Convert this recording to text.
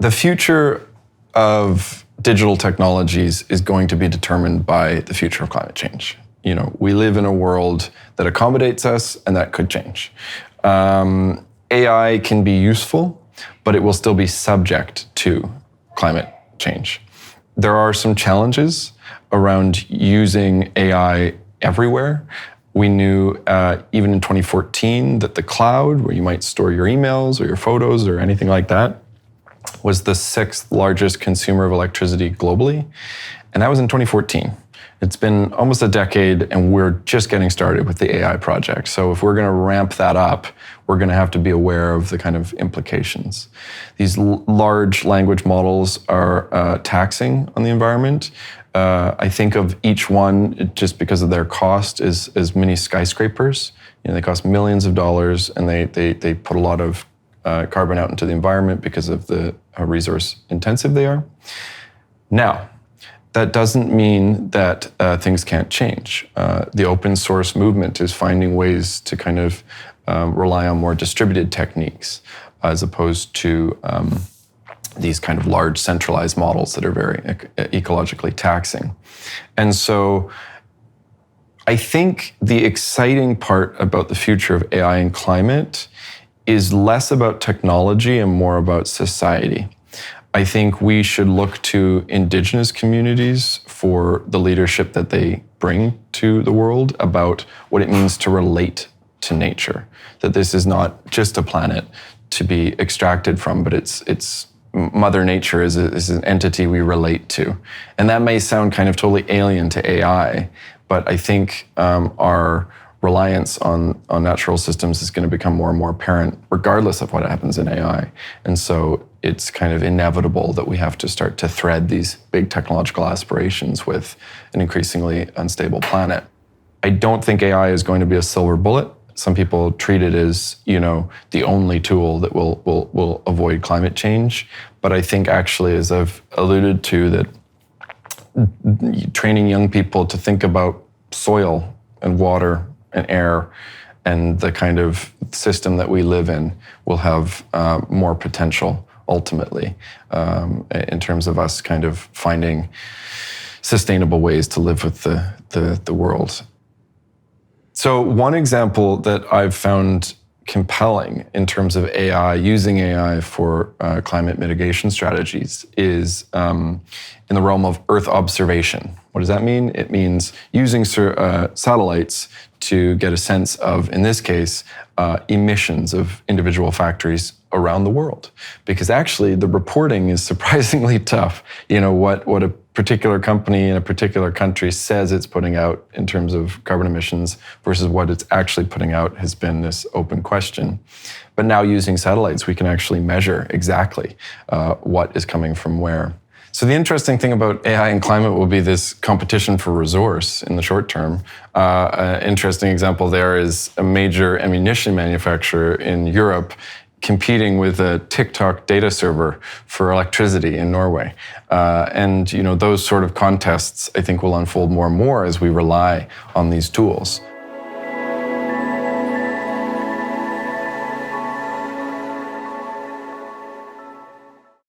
The future of digital technologies is going to be determined by the future of climate change. We live in a world that accommodates us, and that could change. AI can be useful, but it will still be subject to climate change. There are some challenges around using AI everywhere. We knew even in 2014 that the cloud, where you might store your emails or your photos or anything like that, was the 6th largest consumer of electricity globally. And that was in 2014. It's been almost a decade, and we're just getting started with the AI project. So if we're going to ramp that up, we're going to have to be aware of the kind of implications. These large language models are taxing on the environment. I think of each one, just because of their cost, as mini skyscrapers. They cost millions of dollars, and they put a lot of carbon out into the environment because of the resource intensive they are. Now, that doesn't mean that things can't change. The open source movement is finding ways to kind of rely on more distributed techniques as opposed to these kind of large centralized models that are very ecologically taxing. And so I think the exciting part about the future of AI and climate is less about technology and more about society. I think we should look to Indigenous communities for the leadership that they bring to the world about what it means to relate to nature. That this is not just a planet to be extracted from, but it's Mother Nature is an entity we relate to. And that may sound kind of totally alien to AI, but I think our reliance on natural systems is going to become more and more apparent regardless of what happens in AI. And so it's kind of inevitable that we have to start to thread these big technological aspirations with an increasingly unstable planet. I don't think AI is going to be a silver bullet. Some people treat it as, the only tool that will avoid climate change. But I think actually, as I've alluded to, that training young people to think about soil and water and air and the kind of system that we live in will have more potential ultimately in terms of us kind of finding sustainable ways to live with the world. So one example that I've found compelling in terms of AI, using AI for climate mitigation strategies is in the realm of Earth observation. What does that mean? It means using satellites to get a sense of, in this case, emissions of individual factories around the world. Because actually the reporting is surprisingly tough. What a particular company in a particular country says it's putting out in terms of carbon emissions versus what it's actually putting out has been this open question. But now using satellites, we can actually measure exactly what is coming from where. So the interesting thing about AI and climate will be this competition for resource in the short term. An interesting example there is a major ammunition manufacturer in Europe competing with a TikTok data server for electricity in Norway. And those sort of contests, I think, will unfold more and more as we rely on these tools.